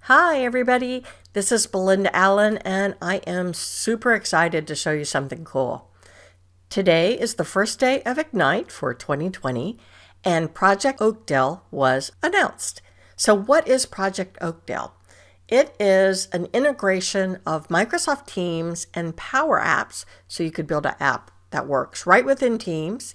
Hi everybody, this is MsBelindaAllen and I am super excited to show you something cool. Today is the first day of Ignite for 2020 and Project Oakdale was announced. So what is Project Oakdale? It is an integration of Microsoft Teams and Power Apps, so you could build an app that works right within Teams.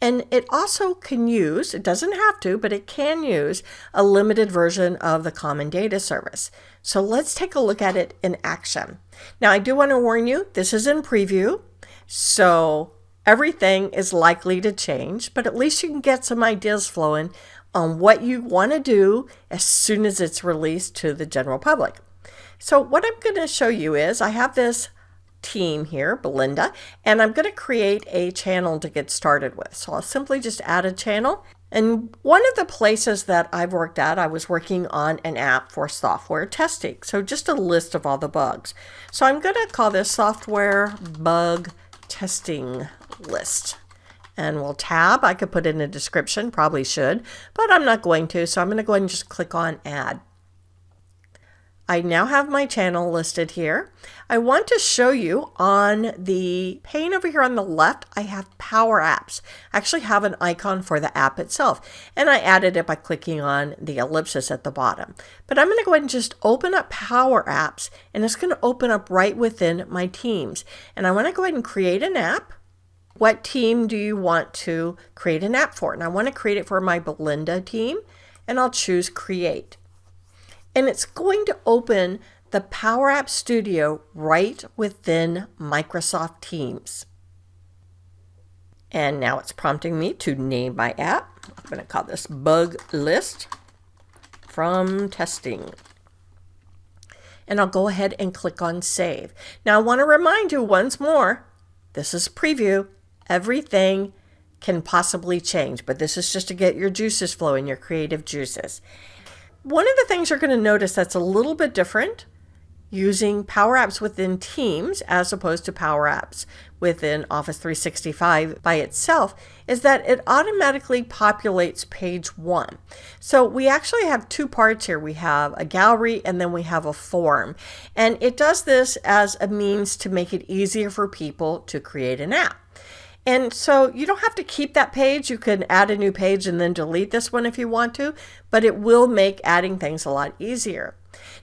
And it also can use, it doesn't have to, but it can use a limited version of the Common Data Service. So let's take a look at it in action. Now, I do want to warn you, this is in preview, so everything is likely to change, but at least you can get some ideas flowing on what you want to do as soon as it's released to the general public. So what I'm going to show you is I have this team here, Belinda, and I'm going to create a channel to get started with. So I'll simply just add a channel. And one of the places that I've worked at, I was working on an app for software testing. So just a list of all the bugs. So I'm going to call this software bug testing list. And we'll tab. I could put in a description, probably should, but I'm not going to. So I'm going to go ahead and just click on add. I now have my channel listed here. I want to show you on the pane over here on the left, I have Power Apps. I actually have an icon for the app itself, and I added it by clicking on the ellipsis at the bottom. But I'm going to go ahead and just open up Power Apps, and it's going to open up right within my teams. And I want to go ahead and create an app. What team do you want to create an app for? And I want to create it for my Belinda team, and I'll choose Create. And it's going to open the Power App Studio right within Microsoft Teams. And now it's prompting me to name my app. I'm going to call this Bug List from Testing. And I'll go ahead and click on Save. Now I want to remind you once more, this is preview. Everything can possibly change, but this is just to get your juices flowing, your creative juices. One of the things you're going to notice that's a little bit different using Power Apps within Teams as opposed to Power Apps within Office 365 by itself is that it automatically populates page 1. So we actually have two parts here. We have a gallery and then we have a form. And it does this as a means to make it easier for people to create an app. And so you don't have to keep that page. You can add a new page and then delete this one if you want to, but it will make adding things a lot easier.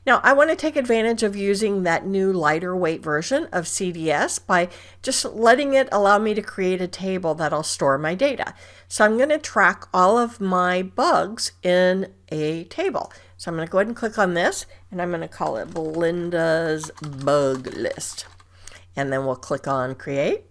Now, I want to take advantage of using that new lighter weight version of CDS by just letting it allow me to create a table that'll store my data. So I'm going to track all of my bugs in a table. So I'm going to go ahead and click on this, and I'm going to call it Belinda's Bug List. And then we'll click on Create.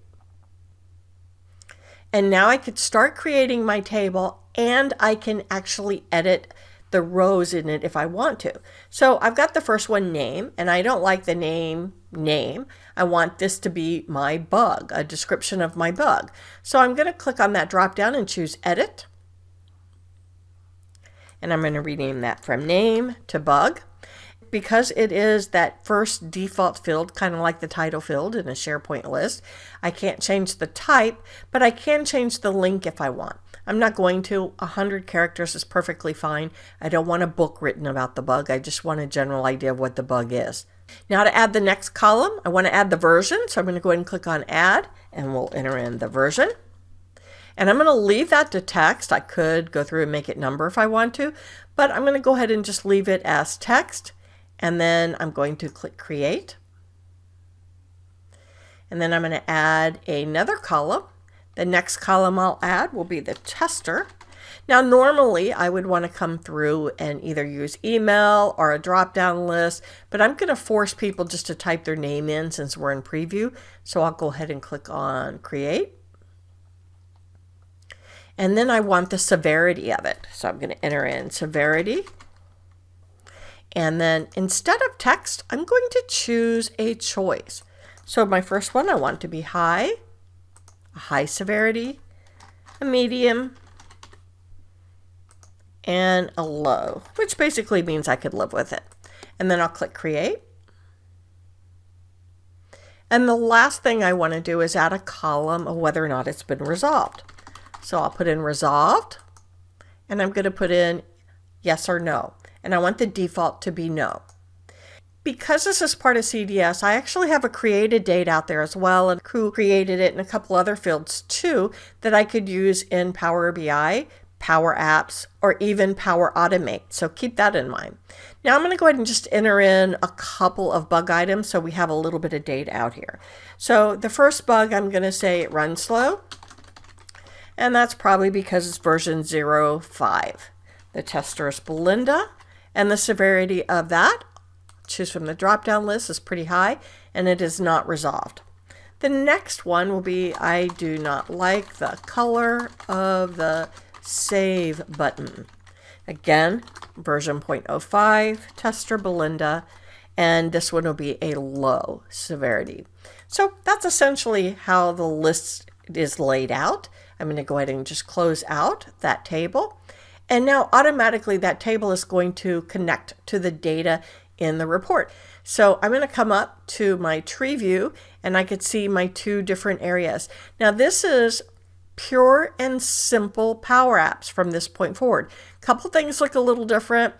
And now I could start creating my table and I can actually edit the rows in it if I want to. So I've got the first one, name, and I don't like the name. I want this to be my bug, a description of my bug. So I'm going to click on that drop down and choose edit. And I'm going to rename that from name to bug. Because it is that first default field, kind of like the title field in a SharePoint list, I can't change the type, but I can change the link if I want. I'm not going to. 100 characters is perfectly fine. I don't want a book written about the bug. I just want a general idea of what the bug is. Now to add the next column, I want to add the version. So I'm going to go ahead and click on Add, and we'll enter in the version. And I'm going to leave that to text. I could go through and make it number if I want to, but I'm going to go ahead and just leave it as text. And then I'm going to click Create. And then I'm going to add another column. The next column I'll add will be the tester. Now, normally I would want to come through and either use email or a drop-down list, but I'm going to force people just to type their name in since we're in preview. So I'll go ahead and click on Create. And then I want the severity of it. So I'm going to enter in severity. And then instead of text, I'm going to choose a choice. So my first one, I want to be high, a high severity, a medium, and a low, which basically means I could live with it. And then I'll click Create. And the last thing I want to do is add a column of whether or not it's been resolved. So I'll put in resolved, and I'm going to put in yes or no. and I want the default to be no. Because this is part of CDS, I actually have a created date out there as well, and who created it in a couple other fields too that I could use in Power BI, Power Apps, or even Power Automate. So keep that in mind. Now I'm going to go ahead and just enter in a couple of bug items so we have a little bit of data out here. So the first bug, I'm going to say it runs slow, and that's probably because it's version 0.5. The tester is Belinda, and the severity of that, choose from the drop-down list, is pretty high, and it is not resolved. The next one will be I do not like the color of the save button. Again, version 0.05, tester Belinda, and this one will be a low severity. So that's essentially how the list is laid out. I'm going to go ahead and just close out that table. And now automatically that table is going to connect to the data in the report. So I'm going to come up to my tree view and I could see my two different areas. Now this is pure and simple Power Apps from this point forward. A couple things look a little different.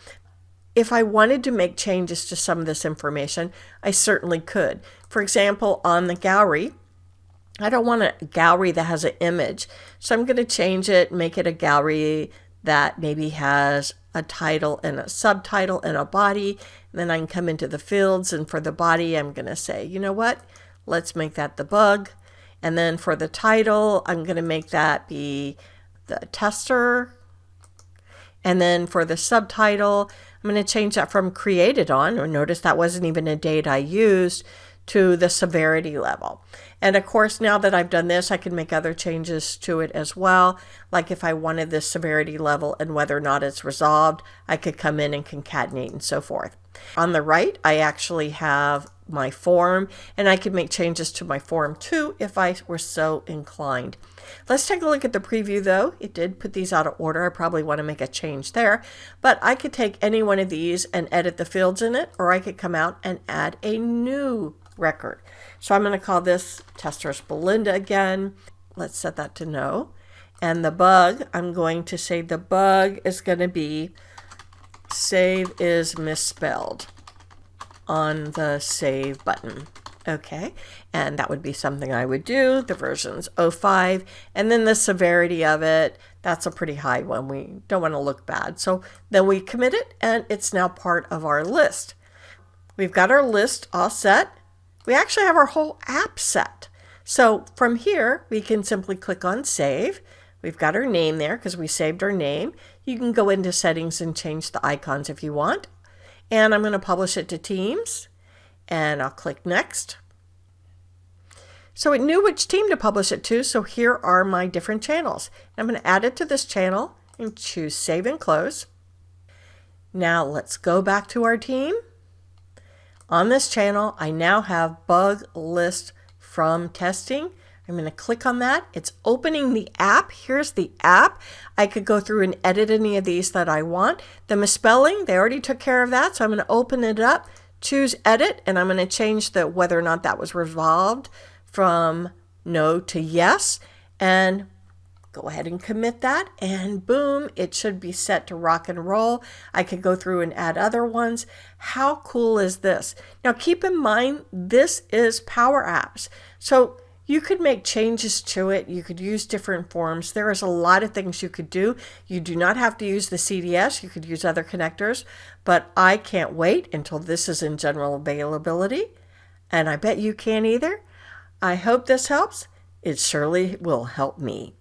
If I wanted to make changes to some of this information, I certainly could. For example, on the gallery, I don't want a gallery that has an image. So I'm going to change it, make it a gallery that maybe has a title and a subtitle and a body. And then I can come into the fields, and for the body, I'm going to say, you know what? Let's make that the bug. And then for the title, I'm going to make that be the tester. And then for the subtitle, I'm going to change that from created on, or notice that wasn't even a date I used, to the severity level. And of course, now that I've done this, I can make other changes to it as well. Like if I wanted this severity level and whether or not it's resolved, I could come in and concatenate and so forth. On the right, I actually have my form, and I could make changes to my form too if I were so inclined. Let's take a look at the preview though. It did put these out of order. I probably want to make a change there, but I could take any one of these and edit the fields in it, or I could come out and add a new record. So I'm going to call this testers Belinda again. Let's set that to no. And the bug, I'm going to say the bug is going to be save is misspelled on the save button. Okay, and that would be something I would do. The version's 05, and then the severity of it, that's a pretty high one. We don't want to look bad. So then we commit it, and it's now part of our list. We've got our list all set. We actually have our whole app set. So from here, we can simply click on save. We've got our name there because we saved our name. You can go into settings and change the icons if you want. And I'm going to publish it to Teams, and I'll click next. So it knew which team to publish it to, so here are my different channels. I'm going to add it to this channel and choose save and close. Now let's go back to our team. On this channel, I now have bug list from testing. I'm going to click on that. It's opening the app. Here's the app. I could go through and edit any of these that I want. The misspelling, they already took care of that, so I'm going to open it up, choose edit, and I'm going to change the whether or not that was resolved from no to yes, and go ahead and commit that, and boom, it should be set to rock and roll. I could go through and add other ones. How cool is this? Now keep in mind, this is Power Apps. So you could make changes to it. You could use different forms. There is a lot of things you could do. You do not have to use the CDS. You could use other connectors, but I can't wait until this is in general availability, and I bet you can't either. I hope this helps. It surely will help me.